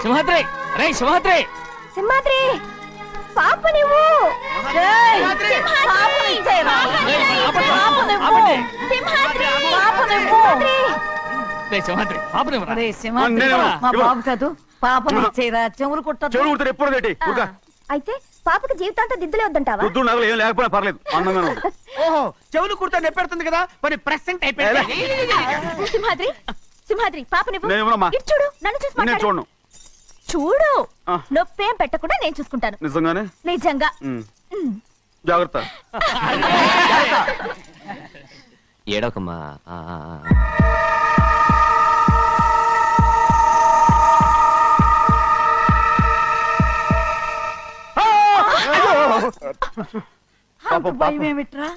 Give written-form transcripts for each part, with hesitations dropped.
సింహాద్రి, రే సింహాద్రి, సింహాద్రి పాప నువ్వు సింహాద్రి పాపని మా బాబు కాదు పాపని ఇచ్చేరా చెవులు కుట్టారు ఎప్పుడు అయితే పాపకి జీవితాంతం దిద్దులే వద్దంటావా? ఏం లేకపోయినా పర్లేదు అందంగా ఓహో చెవులు కుర్తా నెప్పెడుతుంది కదా మరి ప్రెసెంట్ అయిపోయింది. సింహాద్రి సింహాద్రి పాప నువ్వు నేనేమోనమ్మా? ఇటు చూడు, నన్ను చూసి నేను మాట్లాడు. చూడను. చూడు ఆ. నొప్పేం పెట్టకుండా నేను చూసుకుంటాను. నిజంగానే నిజంగా జాగ్రత్త. ఏడవకమ్మా. భయం ఏమిట్రా?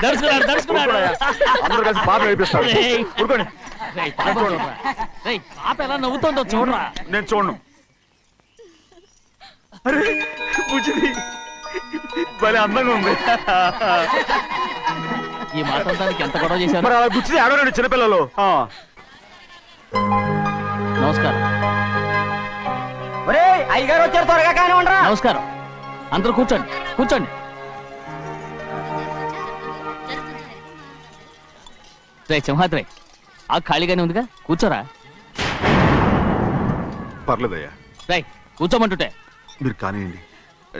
దర్శకున్నాడు దర్శకున్నాడు. అందరూ కలిసి పాప నడిపిస్తారు. ఊరుకోండి. పాప ఎలా నవ్వుతుందో చూడరా. నేను చూడను. అరే బుజ్జిది భలే అందంగా ఉంది. ఈ మాత్రం దానికి ఎంత గొడవ చేశారు. మరి అలా బుజ్జిది ఆడవాడు చిన్నపిల్లలు. నమస్కారం. అయ్యగారు వచ్చారు, త్వరగా కానీ ఉండరా. నమస్కారం. అందరూ కూర్చోండి కూర్చోండి. రే సింహాద్రి, ఆ ఖాళీగానే ఉందిగా, కూర్చోరా. పర్లేదయ్యా. రై కూర్చోమంటుంటే. మీరు కానివ్వండి,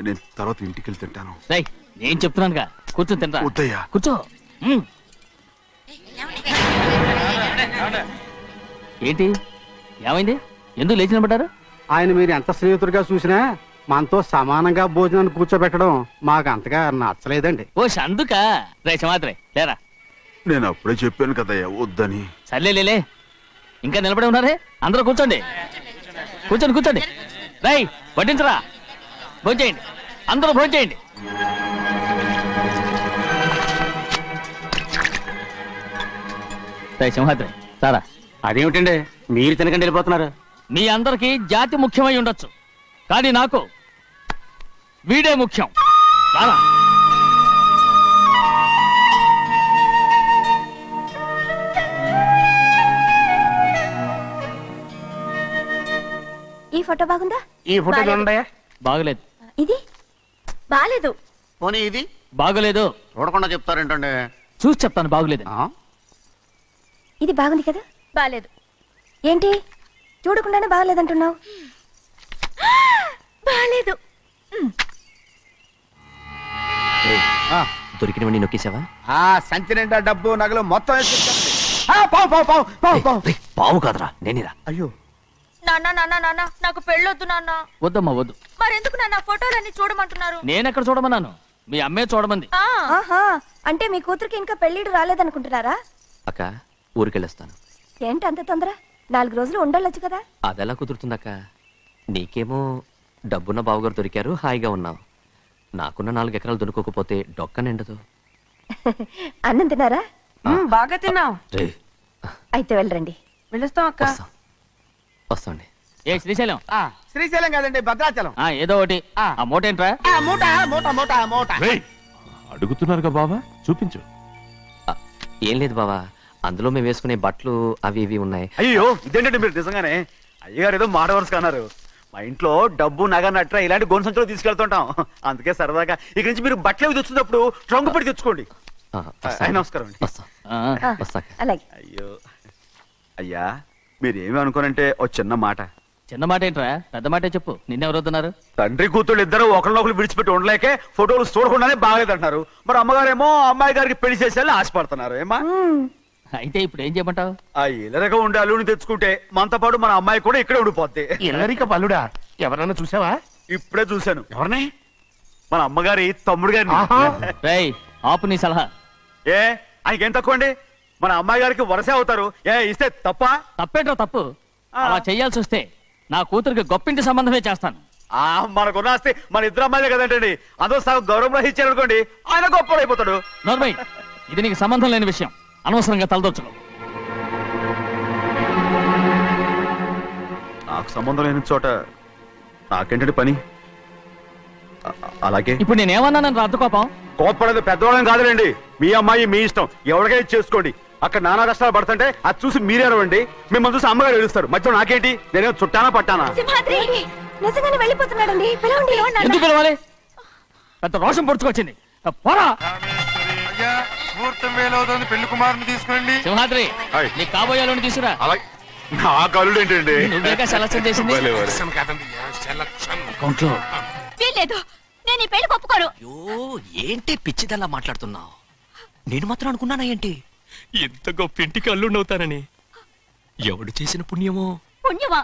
నేను తర్వాత ఇంటికి వెళ్ళి తింటాను. రై నేను చెప్తున్నానుగా, కూర్చొని తింటా. వద్దయ్యా. కూర్చో. ఏంటి ఏమైంది, ఎందుకు లేచి నిలబడ్డారు? ఆయన మీరు ఎంత స్నేహితుడిగా చూసినా మనతో సమానంగా భోజనాన్ని కూర్చోబెట్టడం మాకు అంతగా నచ్చలేదండి. ఓ అందుక. రే సింహాద్రి లేరా. నేను అప్పుడే చెప్పాను కదయ్యా వద్దని. సర్లేలే, ఇంకా నిలబడి ఉన్నారే, అందరూ కూర్చోండి కూర్చోండి కూర్చోండి. రై వడ్డించరా, భోంచేయండి, అందరూ భోంచేయండి. రై సింహాద్రి సారా. అదేమిటండి మీరు తినకండి వెళ్ళిపోతున్నారు? మీ అందరికీ జాతి ముఖ్యమై ఉండొచ్చు, కానీ నాకు వీడే ముఖ్యం. రారా. ఈ ఫోటో బాగుందా? ఈ ఫోటో చూడండి. బాగలేదు. ఇది బాలేదు. పోనీ ఇది బాగలేదు. చూడకుండా చెప్తారేంటండి? చూసి చెప్తాను బాగలేదు. ఇది బాగుంది కదా? బాలేదు. ఏంటి చూడకుండానే బాగలేదంటున్నావు? బాలేదు. దొరికినవన్నీ నొక్కేసావా? సంచి నిండా డబ్బు నగలు మొత్తం పావు కాదురా, నేనేరా. అయ్యో నాన్న నాన్న నాన్న నాకు పెళ్ళొద్దు నాన్న. వద్దమ్మా వద్దు. మరెందుకు నాన్న ఫోటోలన్నీ చూడమంటున్నారు? నేనెక్కడ చూడమన్నాను, మీ అమ్మే చూడమంది. ఆహా, అంటే మీ కూతురికి ఇంకా పెళ్ళిడు రాలేదనుకుంటున్నారా? అక్క ఊరికెళ్ళొస్తాను. ఏంటి అంత తొందర? 4 రోజులు ఉండొచ్చు కదా. అదెలా కుదురుతుందక్క? నీకేమో డబ్బున్న బావగారు దొరికారు, హాయిగా ఉన్నావు. నాకున్న 4 ఎకరాలు దొరుకోకపోతే డొక్క నిండదు. అన్నం తిన్నారా? బాగా తిన్నావు. అయితే వెళ్ళరండి. వెళ్ళొస్తాం అక్క. వస్తాండి. ఏ శ్రీశైలం? శ్రీశైలం కాదండి, భద్రాచలం. ఏదో ఒకటి. ఆ మూట ఏంట్రా? మూట మూట మూట మూట. అడుగుతున్నారుగా బావా, చూపించు. ఏం లేదు బావా, అందులో మేము వేసుకునే బట్టలు అవి ఇవి ఉన్నాయి. అయ్యో ఇదేంటంటే మీరు నిజంగానే అయ్యగారు ఏదో మాడవర్స్ కన్నారు. మా ఇంట్లో డబ్బు నగ నట్ర ఇలాంటి గొంతు సంచులు తీసుకెళ్తుంటాం. అందుకే సరదాగా ఇక నుంచి మీరు బట్టలు తెచ్చుకున్నప్పుడు ట్రంక్ పెట్టి తెచ్చుకోండి. నమస్కారం అండి. వస్తా. అలాగే. అయ్యో అయ్యా, మీరేమి అనుకోనంటే ఓ చిన్న మాట. చిన్న మాట ఏంట్రా, పెద్ద మాటే చెప్పు. నిన్నెవరొద్దున్నారు? తండ్రి కూతుళ్ళు ఇద్దరు ఒకరినొకరు విడిచిపెట్టి ఉండలేకే ఫోటోలు చూడకుండానే బాగలేదంటున్నారు. మరి అమ్మగారేమో అమ్మాయి గారికి పెళ్లి చేసేయాలని ఆశపడుతున్నారు. ఏమా అయితే ఇప్పుడు ఏం చేయమంటావు? ఆ ఇల్లరిగా ఉండే అల్లుని తెచ్చుకుంటే మనతో పాటు మన అమ్మాయి కూడా ఇక్కడే ఉండిపోద్ది. ఇల్లరిక పల్లుడా? ఎవరన్నా చూసావా? ఇప్పుడే చూశాను. ఎవరిని? మన అమ్మగారి తమ్ముడు గారిని. రేయ్ ఆపు నీ సలహా. ఏ ఆయనకేం తక్కువ అండి? మన అమ్మాయి గారికి వరసే అవుతారు. ఏ ఇస్తే తప్ప? తప్పేంట్రా తప్పు? అలా చెయ్యాల్సి వస్తే నా కూతురికి గొప్పింటి సంబంధమే చేస్తాను. మనకున్న ఆస్తి మన ఇద్దరు అమ్మాయిలే కదంటండి. అందరూ సగం గౌరవం ఇచ్చారు అనుకోండి, ఆయన గొప్పడు అయిపోతాడు. నోర్మై, ఇది నీకు సంబంధం లేని విషయం, అనవసరంగా తలదొచ్చుకో. నాకు సంబంధం లేని చోట నాకేంటంటే పని? అలాగే ఇప్పుడు నేనేమన్నానని రద్దు కోపం? కోప్పడేది పెద్దవాళ్ళం కాదులేండి. మీ అమ్మాయి మీ ఇష్టం, ఎవరికైనా చేసుకోండి. అక్కడ నానా కష్టాలు పడుతుంటే అది చూసి మీరేరవండి. మిమ్మల్ని చూసి అమ్మగారు ఏడుస్తారు. మధ్యలో నాకేంటి? నేనేం చుట్టానా పట్టానా? సింహాద్రి నిజంగానే వెళ్ళిపోతున్నాడండి. పిలవండి. ఎందుకు పిలవాలి? పెద్ద రోషం పొడుచుకొచ్చింది. పోరా అయ్యా ముహూర్తం వేలవుతోంది, పెళ్లి కుమారుని తీసుకురండి. సింహాద్రి, హాయ్. నీ కాబోయేలోని తీసుకురా. అలాగే నా కలుడు ఏంటండి? నువ్వేగా సెలక్షన్ చేసింది. సెలక్షన్ కాదండి, సెలక్షన్. అకౌంట్లో వీల్లేదు, నేను ఈ పెళ్లి ఒప్పుకోను. అయ్యో ఏంటి పిచ్చిదల్లా మాట్లాడుతున్నావు? నేను మాత్రం అనుకున్నానా ఏంటి ఇంత గొప్ప ఇంటికి అల్లుండవుతానని? ఎవడు చేసిన పుణ్యమో? పుణ్యమా?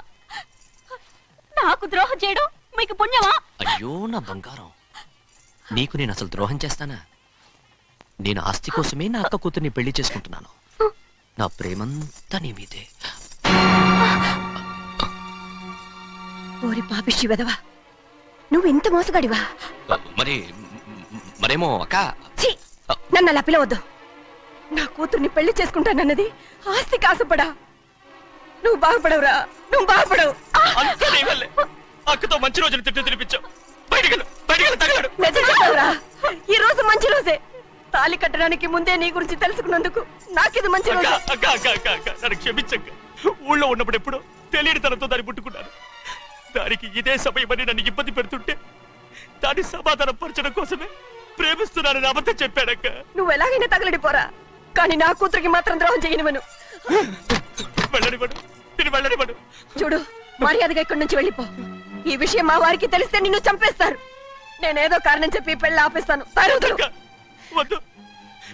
నాకు ద్రోహం చేయడం మీకు పుణ్యమా? అయ్యో నా బంగారం, నీకు నేను అసలు ద్రోహం చేస్తానా? నేను ఆస్తి కోసమే నా అక్క కూతుర్ని పెళ్లి చేసుకుంటున్నాను. నా ప్రేమంతా నీ మీదే. ఓరి పాపిష్టి వెదవా, నువ్వు ఇంత మోసగాడివా? మరేమో అక్క. ఛీ, నన్ను అలా పిలవద్దు. నా కూతుర్ని పెళ్లి చేసుకుంటానన్నది ఆస్తి కాసపడా. నువ్వు బాగుపడవురా, నువ్వు బాగుపడవు. అక్కతో మంచి రోజులు తిట్టు తినిపించావు. బయటికి తగలడు. నిజం చెప్పవురా, ఈ రోజు మంచి రోజే. తాళి కట్టడానికి ముందే నీ గురించి తెలుసుకున్నందుకు నాకిది మంచి రోజు. నన్ను క్షమించక్క. ఊళ్ళో ఉన్నప్పుడు ఎప్పుడు తెలియని తనతో దాన్ని పుట్టుకున్నాను. దానికి ఇదే సమయమని నన్ను ఇబ్బంది పెడుతుంటే దాన్ని సమాధానం పరచడం కోసమే ప్రేమిస్తున్నానని అబద్ధం చెప్పాడక్క. నువ్వు ఎలాగైనా తగలడిపోరా, కానీ నా కూతురికి మాత్రం ద్రోహం చేయనివను. వెళ్ళనివ్వడు, నేను వెళ్ళనివ్వడు. చూడు, మర్యాదగా ఇక్కడి నుంచి వెళ్ళిపో. ఈ విషయం మా వారికి తెలిస్తే నిన్ను చంపేస్తారు. నేనేదో కారణం చెప్పి పెళ్లి ఆపేస్తాను. తరువుతులు. అక్క, వద్దు.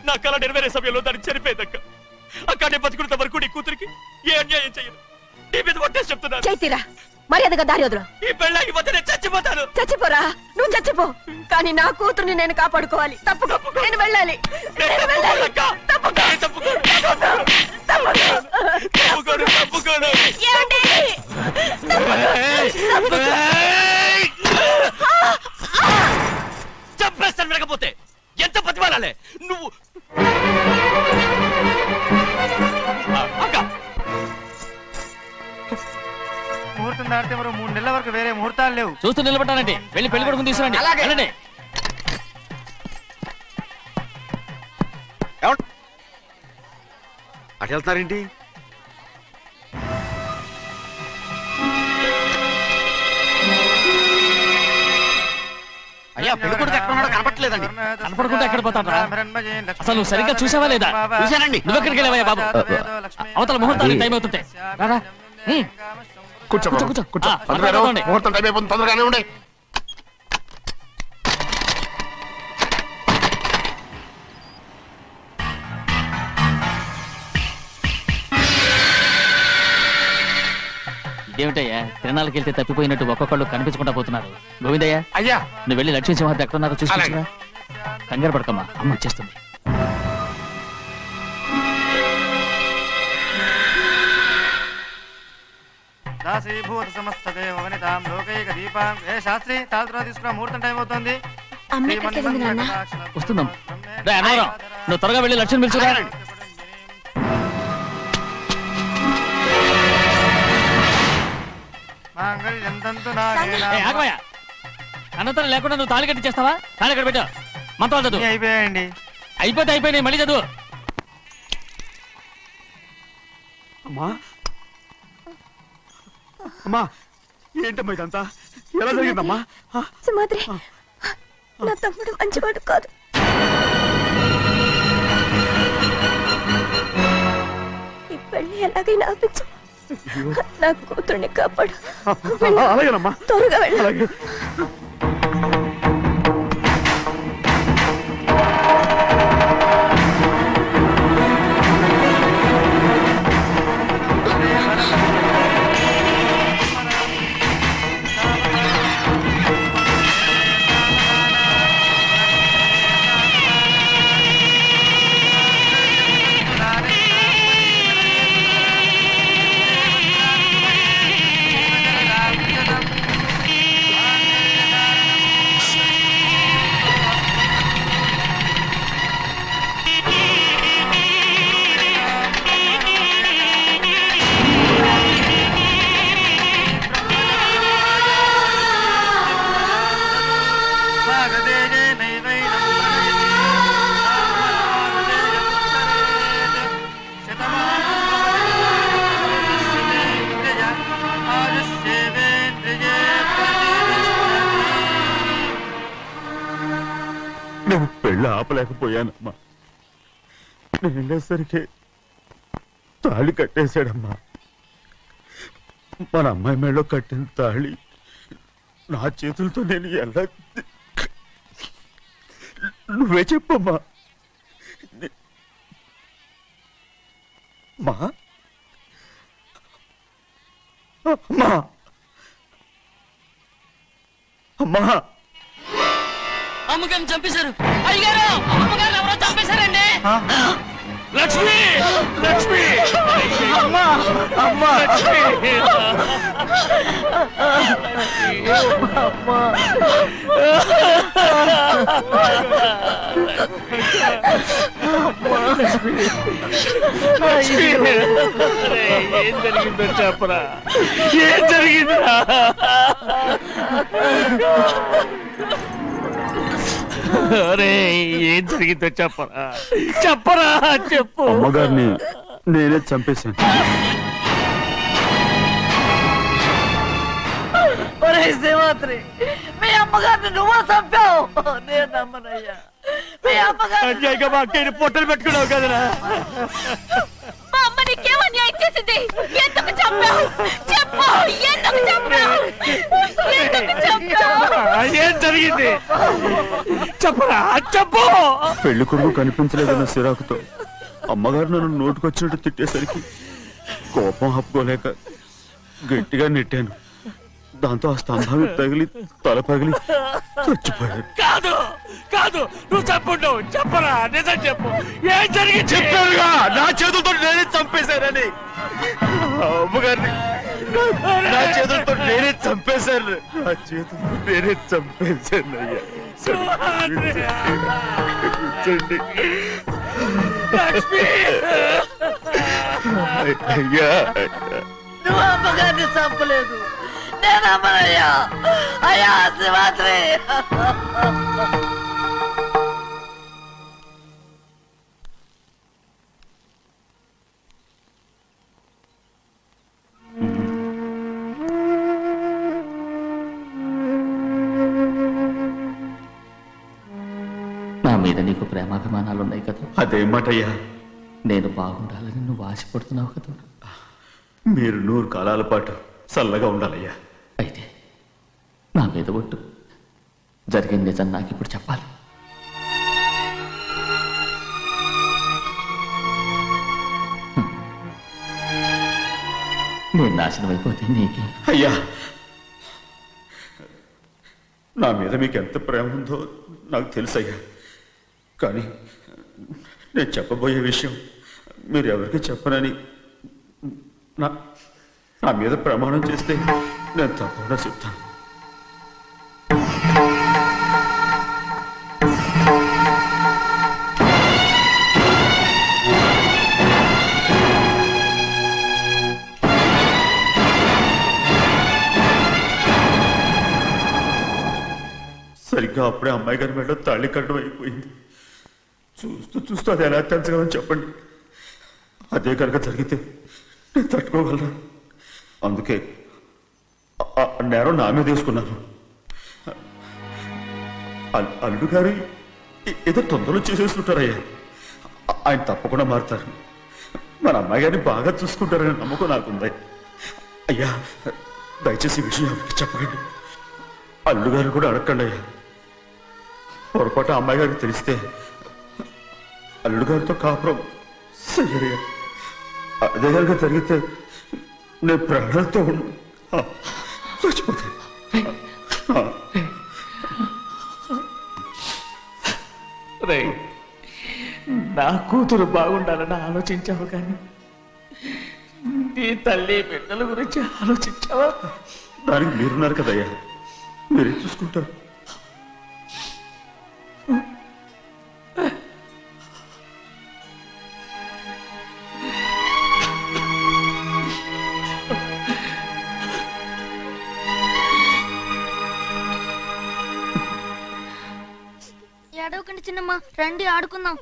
నా కళ నెరవేరే సమయంలో దాన్ని చనిపోయేదక్క. అక్కడే బతుకున్నంత వరకు నీ కూతురికి ఏ అన్యాయం చేయను. నీ మీద ఒట్టేసి చెప్తున్నాను. చైతీరా, మర్యాదగా దారి వదులు. ఈ పెళ్ళాకి పోతే నేను చచ్చిపోతాను. చచ్చిపోరా, నువ్వు చచ్చిపో, కానీ నా కూతుర్ని నేను కాపాడుకోవాలి. తప్పుకో, నేను వెళ్ళాలి. నేను వెళ్ళాలి. తప్పుకో. తప్పుకోను. ఏమండి? చంపేస్తాను. వినకపోతే ఎంత బతిమాలాలే నువ్వు? అక్క, ముహూర్తం దాటితే మరో 3 నెలల వరకు వేరే ముహూర్తాలు లేవు. చూస్తూ నిలబెట్టానండి. వెళ్ళి పెళ్లి కొడుకుని తీసుకురండి. అలాగే. వెళ్ళండి. అటు వెళ్తున్నారేంటి? అయ్యా పెళ్లి కొడుకు ఎక్కడ ఉన్నాడో కనపట్లేదండి. కనపడకుండా ఎక్కడ పోతాడ్రా? అసలు నువ్వు సరిగ్గా చూసావా లేదా? చూశానండి. నువ్వెక్కడికి వెళ్ళావయ్యా బాబు? అవతల ముహూర్తానికి టైం అవుతుంటే రారా. కూర్చో కూర్చో, కూర్చో. కూర్చో. ఆ, తొందరగా రా. తొందరగా రండి. ముహూర్తం టైం అయిపోతుంది, తొందరగానే ఉండే. ఇదేమిటయ్యా, తిరణాలకు వెళ్తే తప్పిపోయినట్టు ఒక్కొక్కళ్ళు కనిపించకుండా పోతున్నారు. గోవిందయ్య, అయ్యా నువ్వు వెళ్ళి లక్ష్మీ సింహాద్రి ఎక్కడ ఉన్నారో చూసుకుంటున్నా. కంగారు పడకమ్మా, అమ్మ వచ్చేస్తుంది. దాసీభూత సమస్త దేవనితాం లోకైక దీపాం. ఏ శాస్త్రి తాళ తీసుకురా, ముహూర్తం టైం అవుతుంది. అమ్మ ఎక్కడికి వెళ్ళింది నాన్న? వస్తుందమ్మా. రా, అన్నవరం, నువ్వు త్వరగా వెళ్ళి లక్ష్మణ్ పిలుచురా. ఏయ్, ఆగవయ్యా. అన్నతనం లేకుండా నువ్వు తాళి కట్టి చేస్తావా? తాళి ఎక్కడ పెట్టావు? మంత్రాలు చదువు. అయిపోయాయండి. అయిపోతే అయిపోయినాయి, మళ్ళీ చదువు. అమ్మా అమ్మా, ఏంటమ్మా ఇదంతా? ఎలా జరిగిందమ్మా? సింహాద్రి, నా తమ్ముడు మంచివాడు కాదు. ఈ పెళ్లి ఎలాగైనా ఆపించు. నా కూతుర్ని కాపాడు. అలాగేనమ్మా. త్వరగా వెళ్ళాలి. అలాగే. నేను పెళ్ళి ఆపలేకపోయానమ్మా. నేను వెళ్ళేసరికి తాళి కట్టేశాడమ్మా. మన అమ్మాయి మేడలో కట్టిన తాళి నా చేతులతో నేను ఎలా నువ్వే చెప్పమ్మా. మా అమ్మా అమ్మా అమ్మగారిని చంపేశారు అయ్యారు. అమ్మగారు ఎవరో చంపేశారండి. లక్ష్మి లక్ష్మి అమ్మా అమ్మా ఏం జరిగిందో చెప్పరా? ఏం జరిగిందిరా? అరే ఏం జరిగిందో చెప్పరా? చెప్పరా చెప్పు. అమ్మగారిని నేనే చంపేశాను. ఒరే శ్రీమాత్రి, మీ అమ్మగారిని నువ్వు చంపావు. నేను నమ్మనయ్యా. మీ అమ్మగారు అన్యాయంగా మా అక్కయ్యని పొట్టలు పెట్టుకున్నావు కదరా? మా అమ్మ నీకేం అన్యాయం చేసింది? ఎందుకు చంపావు? చెప్పు, ఎందుకు చంపావు? ఎందుకు చంపావు? ఏం జరిగింది చెప్పరా? చెప్పు. పెళ్లి కొడుకు కనిపించలేదన్న సిరాకుతో అమ్మగారు నన్ను నోటుకొచ్చినట్టు తిట్టేసరికి కోపం ఆపుకోలేక గట్టిగా నెట్టాను. దాంతో ఆ స్తంభాన్ని తగిలి తల పగిలి చచ్చిపోయారు. కాదు కాదు, నువ్వు చెప్పుండవు. చెప్పరా, నిజం చెప్పు. ఏం జరిగింది? చెప్పారుగా, నా చేతులతో నేనే చంపేశానని. అమ్మగారిని నా చేతులతో నేనే చంపేశాను. నా చేతులతో నేనే చంపేశాను. అయ్యా కూర్చోండి. లక్ష్మి అయ్యా నువ్వు అమ్మగారిని చంపలేదు. నేను అమ్మనయ్యా. అయ్యా శ్రీమాత్రి. నా మీద నీకు ప్రేమాభిమానాలు ఉన్నాయి కదా. అదేమాటయ్యా, నేను బాగుండాలని నువ్వు ఆశపడుతున్నావు కదా. మీరు 100 కాలాల పాటు చల్లగా ఉండాలయ్యా. అయితే నా మీద ఒట్టు. జరిగిన నిజం నాకు ఇప్పుడు చెప్పాలి. నేను నాశనం అయిపోతే నీకే. అయ్యా, నా మీద మీకు ఎంత ప్రేమ ఉందో నాకు తెలుసయ్యా. కానీ నేను చెప్పబోయే విషయం మీరు ఎవరికి చెప్పనని నా మీద ప్రమాణం చేస్తే నేను తప్పకుండా చెప్తాను. సరిగ్గా అప్పుడే అమ్మాయి గారి మెడలో తాళి కట్టడం అయిపోయింది. చూస్తూ చూస్తూ అది ఎలా తెంచగలని చెప్పండి. అదే కనుక జరిగితే నేను తట్టుకోగలరా? అందుకే ఆ నేరం నా మీద తీసుకున్నాను. అల్లుడు గారు ఏదో తొందరలో చేసేస్తుంటారయ్యా. ఆయన తప్పకుండా మారుతారు. మన అమ్మాయి గారిని బాగా చూసుకుంటారనే నమ్మకం నాకుంది. అయ్యా, దయచేసి ఈ విషయం ఎవరికి చెప్పకండి. అల్లుడు గారు కూడా అడగండి అయ్యా. పొరపాటు అమ్మాయి గారికి తెలిస్తే అల్లుడు గారితో కాపురం సరిగా అదే కనుక జరిగితే నేను ప్రాణాలతో చచ్చిపోతాను. నా కూతురు బాగుండాలని ఆలోచించావు, కానీ నీ తల్లి బిడ్డల గురించి ఆలోచించావా? దానికి మీరున్నారు కదయ్యా, మీరే చూసుకుంటారు. ఏడవకండి చిన్నమ్మ, రండి ఆడుకుందాం.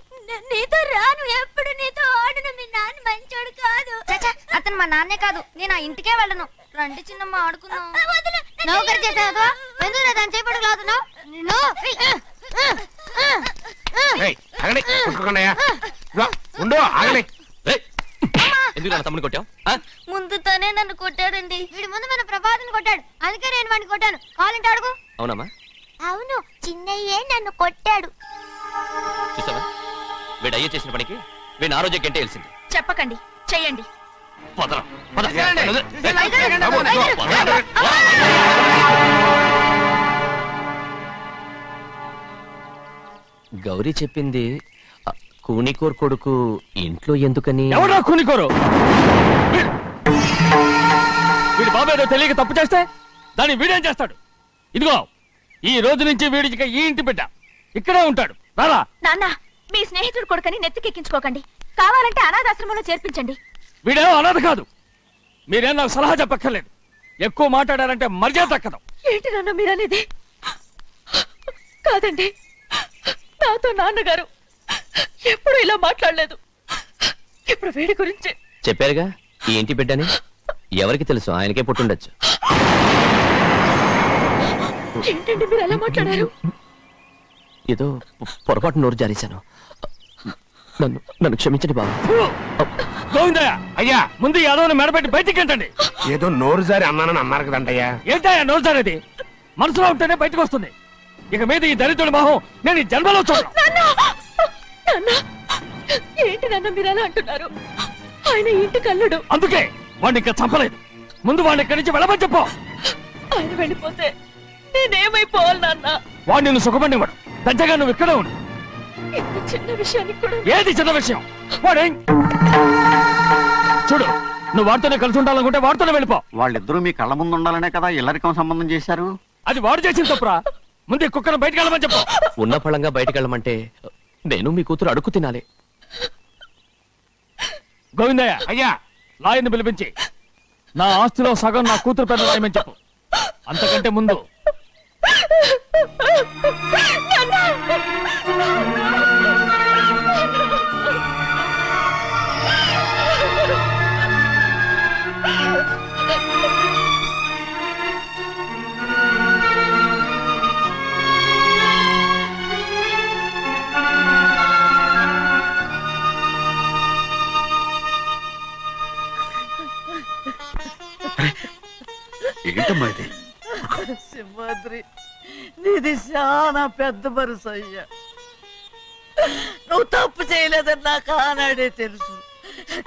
నీతో రాను, ఎప్పుడు నీతో ఆడను. మీ నాన్న మంచోడు కాదు. అతను మా నాన్నే కాదు, నేను ఆ ఇంటికే వెళ్ళను. రండి చిన్నమ్మ ఆడుకుందాం. నౌకరు చేసావు ఎందుకు దాని చేపడు కాదు. ఆగండి కొట్టుకోకండి అయ్యా. ఇదిగో, ఉండు ఆగండి. రేయ్, ఎందుకు నా తమ్ముని కొట్టావు ముందు తనే నన్ను కొట్టాడండి. వీడి ముందు మన ప్రభాతం కొట్టాడు, అందుకే నేను వాడిని కొట్టాను. కావాలంటే అడుగు. అవునమ్మా అవును, చిన్నయ్యే నన్ను కొట్టాడు. చూసావా వీడు అయ్యే చేసిన పనికి వీడిని ఆ రోజే గంటే తెలిసింది. చెప్పకండి, చెయ్యండి. పదరా, పద. తీసుకెళ్ళండి. రేయ్, బాబు, ఇదిగో. గౌరీ చెప్పింది కూనికోర్ కొడుకు ఇంట్లో ఎందుకని? ఎవరా కూనికోరు? వీడి బాబు ఏదో తెలియక తప్పు చేస్తే దాన్ని వీడేం చేస్తాడు? ఇదిగో ఈ రోజు నుంచి వీడికి ఈ ఇంటి బిడ్డ ఇక్కడే ఉంటాడు. రారా. నాన్న, మీ స్నేహితుడు కొడుకని నెత్తికెక్కించుకోకండి. కావాలంటే అనాథాశ్రమంలో చేర్పించండి. వీడేమో అనాథ కాదు. మీరేం నాకు సలహా చెప్పక్కర్లేదు. ఎక్కువ మాట్లాడారంటే మర్యాద దక్కదు. ఏంటి నాన్న మీరనేది? కాదండి, నాతో నాన్నగారు ఎప్పుడు ఇలా మాట్లాడలేదు. ఇప్పుడు వీడి గురించి చెప్పారుగా ఈ ఇంటి బిడ్డని. ఎవరికి తెలుసు, ఆయనకే పుట్టుండొచ్చు. ఏంటండి మీరు ఎలా మాట్లాడారు? ఏదో పొరపాటు నోరు జారేశాను. నన్ను నన్ను క్షమించండి బాబు. గోవిందయ్య, అయ్యా ముందు ఈ యాదవ్ని మెడపెట్టి బయటికి ఏంటండి. ఏదో నోరు జారి అన్నానని అన్నారు కదంటయ్యా. ఏంటయ్యా నోరు సారేది? మనసులో ఉంటేనే బయటకు వస్తుంది. ఇక మీద ఈ దరిద్రుడి మొహం నేను ఈ జన్మలో చూడను. నాన్న, ఏంటి నాన్న మీరు ఎలా అంటున్నారు? ఆయన ఇంటి కల్లుడు. అందుకే వాడిని ఇంకా చంపలేదు. ముందు వాడిని ఇక్కడి నుంచి వెళ్ళమని చెప్పు. ఆయన వెళ్ళిపోతే నేనేమైపోవాలి నాన్న? వాడు నిన్ను సుఖపడివాడు. పెద్దగా నువ్వు ఇక్కడే ఉండు. ఇంత చిన్న విషయానికి కూడా ఏది చిన్న విషయం? వాడేం చూడు, నువ్వు వాడితోనే కలిసి ఉండాలనుకుంటే వాడితోనే వెళ్ళిపో. వాళ్ళిద్దరూ మీ కళ్ళ ముందు ఉండాలనే కదా ఇల్లరికం సంబంధం చేశారు. అది వాడు చేసిన తప్పురా. ముందు ఈ కుక్కను బయటకు వెళ్ళమని చెప్పు. ఉన్న ఫలంగా బయటకు వెళ్ళమంటే నేను మీ కూతురు అడుగు తినాలి. గోవిందయ్య, అయ్యా లాయర్ని పిలిపించి నా ఆస్తిలో సగం నా కూతురు పేరు రాయమని చెప్పు. అంతకంటే ముందు ఏంటమ్మా ఇది? సింహాద్రి, నీది చాలా పెద్ద మనసు అయ్యా. నువ్వు తప్పు చేయలేదని నాకు ఆనాడే తెలుసు.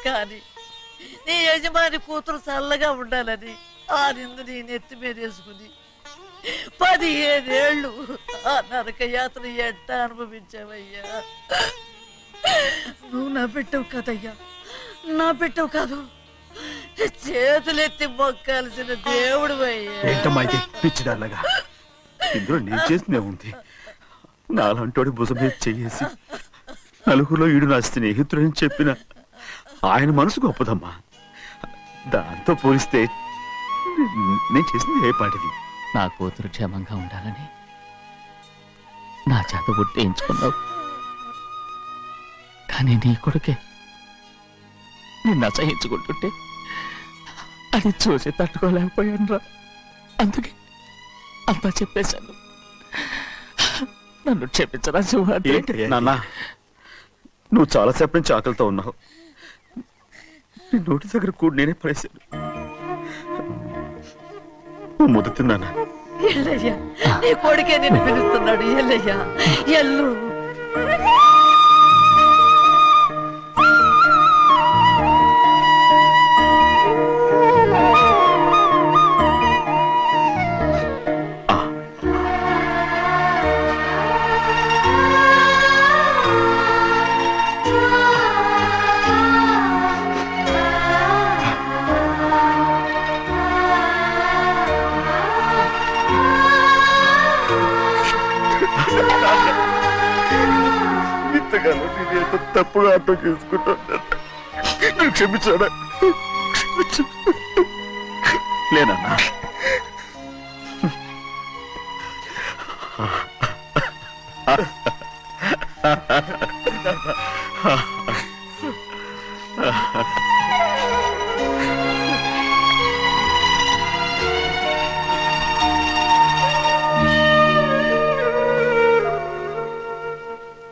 కానీ నీ యజమాని కూతురు చల్లగా ఉండాలని ఆ నిందు నీ నెత్తి మీద వేసుకుని 15 ఏళ్ళు ఆ నరక యాత్ర ఎట్ట అనుభవించావయ్యా. నువ్వు నా పెట్టవు కదయ్యా, నా పెట్టవు కాదు, చేతులెత్తి మొక్కాల్సిన దేవుడు అయ్యా. ఏంటమ్మా ఇది పిచ్చిదారులాగా? ఇందులో నేను చేసిందే ఉంది. నాలంటోడి భుజం మీద చెయ్యేసి నలుగురిలో ఈడు నా స్నేహితుడని చెప్పిన ఆయన మనసు గొప్పదమ్మా. దాంతో పోలిస్తే నేను చేసింది ఏ పాటిది? నా కూతురు క్షేమంగా ఉండాలని నా చేత గుర్తించుకున్నావు. కానీ నీ కొడుకే నిన్ను అసహించుకుంటుంటే అది చూసి తట్టుకోలేకపోయాను రా. అందుకే అంతా చెప్పేశాను. నన్ను క్షమించరా సింహాద్రి. నాన్న, నువ్వు చాలాసేపు నుంచి ఆకలితో ఉన్నావు. నీ నోటి దగ్గర కూడా నేనే పడేశాను. ముద్దు తిన్నానా? ఎల్లయ్యా, నీ కొడుకే నిన్ను పిలుస్తున్నాడు. ఎల్లయ్యా, ఎల్లు. ఇంతకాలం నేను ఎంత తప్పుగా అర్థం చేసుకుంటాను. నువ్వు క్షమించాడా? లేనన్నా.